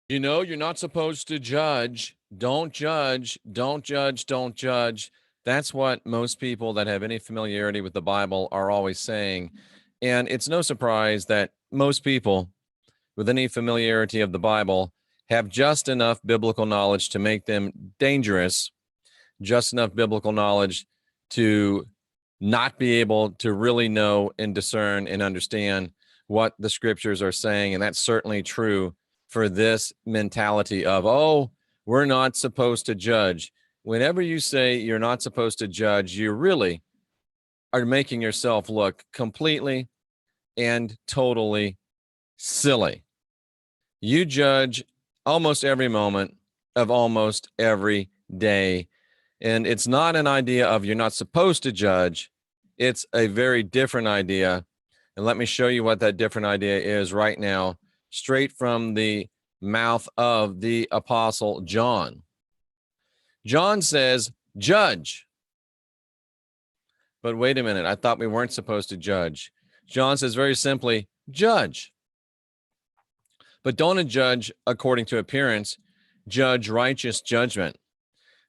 You know, you're not supposed to judge. Don't judge. Don't judge. Don't judge. That's what most people that have any familiarity with the Bible are always saying. And it's no surprise that most people with any familiarity of the Bible have just enough biblical knowledge to make them dangerous, just enough biblical knowledge to not be able to really know and discern and understand what the scriptures are saying. And that's certainly true for this mentality of, oh, we're not supposed to judge. Whenever you say you're not supposed to judge, you really are making yourself look completely and totally silly. You judge almost every moment of almost every day. And it's not an idea of you're not supposed to judge. It's a very different idea. And let me show you what that different idea is right now, straight from the mouth of the Apostle John. John says, judge. But wait a minute, I thought we weren't supposed to judge. John says very simply, judge. But don't judge according to appearance, judge righteous judgment.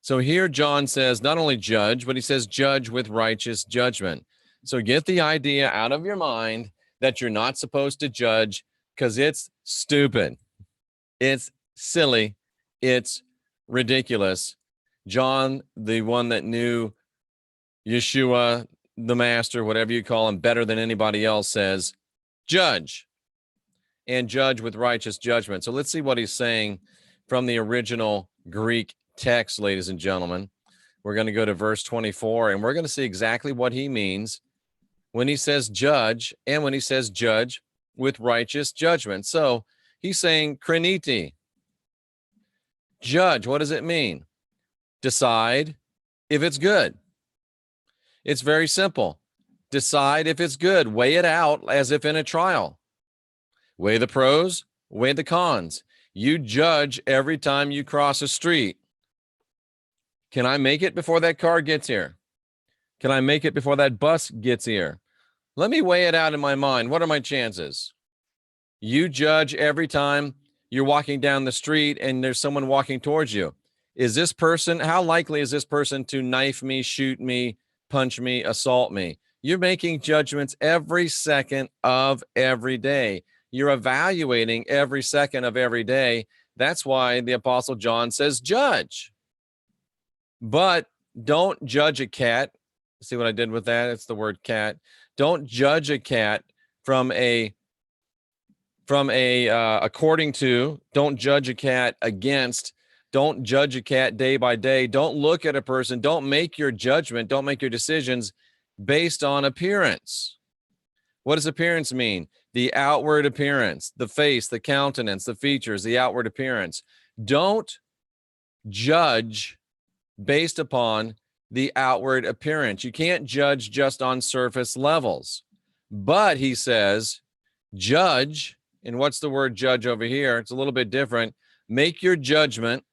So here John says not only judge, but he says judge with righteous judgment. So get the idea out of your mind that you're not supposed to judge because it's stupid. It's silly. It's ridiculous. John, the one that knew Yeshua, the master, whatever you call him, better than anybody else, says, judge and judge with righteous judgment. So let's see what he's saying from the original Greek text, ladies and gentlemen. We're going to go to verse 24, and we're going to see exactly what he means when he says judge and when he says judge with righteous judgment. So he's saying kreniti, judge. What does it mean? Decide if it's good. It's very simple. Decide if it's good. Weigh it out as if in a trial. Weigh the pros, weigh the cons. You judge every time you cross a street. Can I make it before that car gets here? Can I make it before that bus gets here? Let me weigh it out in my mind. What are my chances? You judge every time you're walking down the street and there's someone walking towards you. Is this person, how likely is this person to knife me, shoot me, punch me, assault me? You're making judgments every second of every day. You're evaluating every second of every day. That's why the Apostle John says judge. But don't judge a cat. See what I did with that? It's the word cat. Don't judge a cat from according to, don't judge a cat against, don't judge a cat day by day. Don't look at a person. Don't make your judgment. Don't make your decisions based on appearance. What does appearance mean? The outward appearance, the face, the countenance, the features, the outward appearance. Don't judge based upon the outward appearance. You can't judge just on surface levels. But he says, judge, and what's the word judge over here? It's a little bit different. Make your judgment,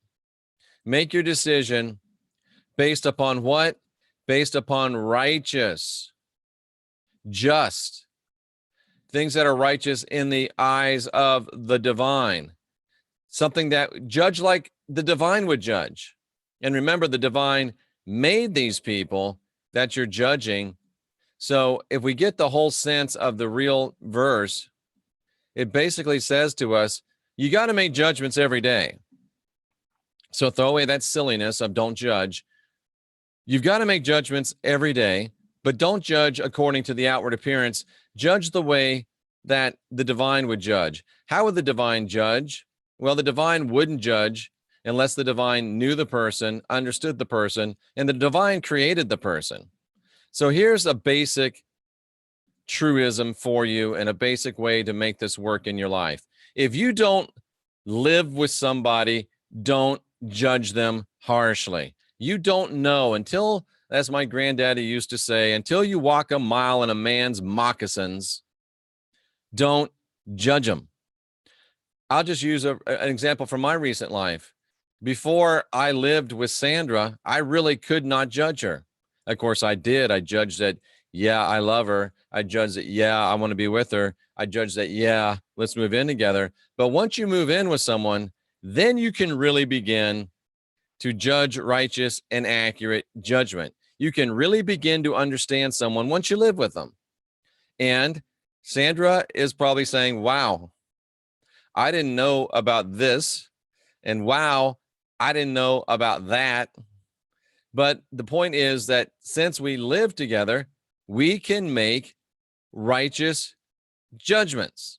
make your decision based upon what? Based upon righteous, just, things that are righteous in the eyes of the divine. Something that judge like the divine would judge. And remember, the divine made these people that you're judging. So if we get the whole sense of the real verse, it basically says to us, you got to make judgments every day. So throw away that silliness of don't judge. You've got to make judgments every day, but don't judge according to the outward appearance. Judge the way that the divine would judge. How would the divine judge? Well, the divine wouldn't judge unless the divine knew the person, understood the person, and the divine created the person. So here's a basic truism for you and a basic way to make this work in your life. If you don't live with somebody, don't judge them harshly. You don't know until, as my granddaddy used to say, until you walk a mile in a man's moccasins, don't judge them. I'll just use an example from my recent life. Before I lived with Sandra, I really could not judge her. Of course, I did. I judged that, yeah, I love her. I judged that, yeah, I want to be with her. I judged that, yeah, let's move in together. But once you move in with someone, then you can really begin to judge righteous and accurate judgment. You can really begin to understand someone once you live with them. And Sandra is probably saying, wow, I didn't know about this. And wow, I didn't know about that. But the point is that since we live together, we can make righteous judgments.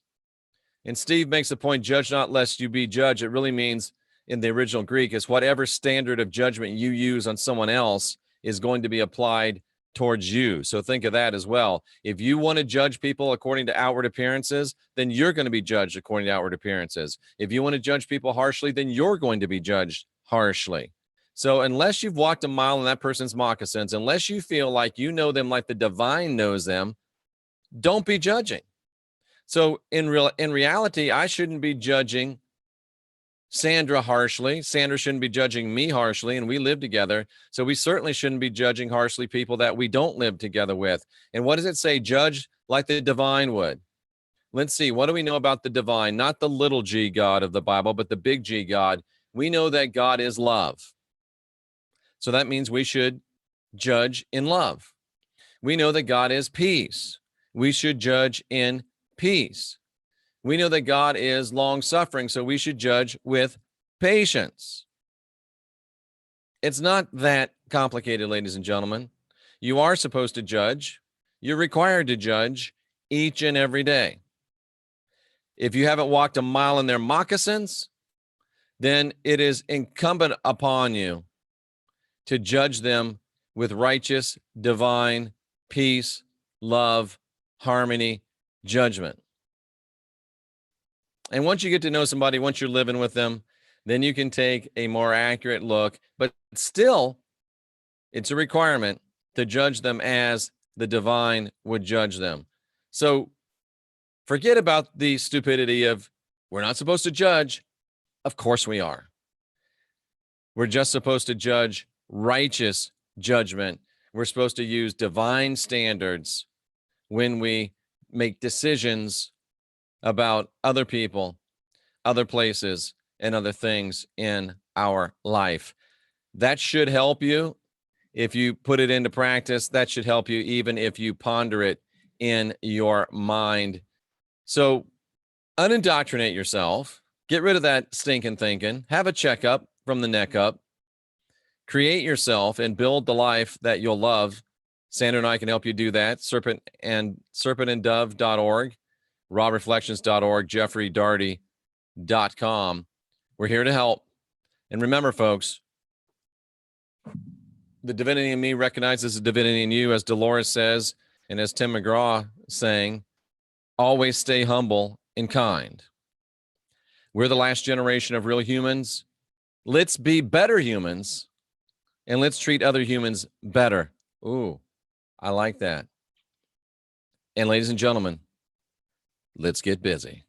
And Steve makes the point, judge not lest you be judged. It really means in the original Greek is whatever standard of judgment you use on someone else is going to be applied towards you. So think of that as well. If you want to judge people according to outward appearances, then you're going to be judged according to outward appearances. If you want to judge people harshly, then you're going to be judged harshly. So unless you've walked a mile in that person's moccasins, unless you feel like you know them like the divine knows them, don't be judging. So in reality, I shouldn't be judging Sandra harshly. Sandra shouldn't be judging me harshly, and we live together. So we certainly shouldn't be judging harshly people that we don't live together with. And what does it say? Judge like the divine would. Let's see. What do we know about the divine? Not the little g God of the Bible, but the big G God. We know that God is love. So that means we should judge in love. We know that God is peace. We should judge in peace. We know that God is long-suffering, so we should judge with patience. It's not that complicated, ladies and gentlemen. You are supposed to judge. You're required to judge each and every day. If you haven't walked a mile in their moccasins, then it is incumbent upon you to judge them with righteous, divine, peace, love, harmony, judgment. And once you get to know somebody, once you're living with them, then you can take a more accurate look. But still, it's a requirement to judge them as the divine would judge them. So forget about the stupidity of we're not supposed to judge. Of course we are. We're just supposed to judge righteous judgment. We're supposed to use divine standards when we make decisions about other people, other places, and other things in our life. That should help you if you put it into practice. That should help you even if you ponder it in your mind. So unindoctrinate yourself. Get rid of that stinking thinking. Have a checkup from the neck up. Create yourself and build the life that you'll love. Sandra and I can help you do that. serpentanddove.org. rawreflections.org, jeffreydarty.com. We're here to help. And remember, folks, the divinity in me recognizes the divinity in you, as Dolores says, and as Tim McGraw saying, always stay humble and kind. We're the last generation of real humans. Let's be better humans, and let's treat other humans better. Ooh, I like that. And ladies and gentlemen, let's get busy.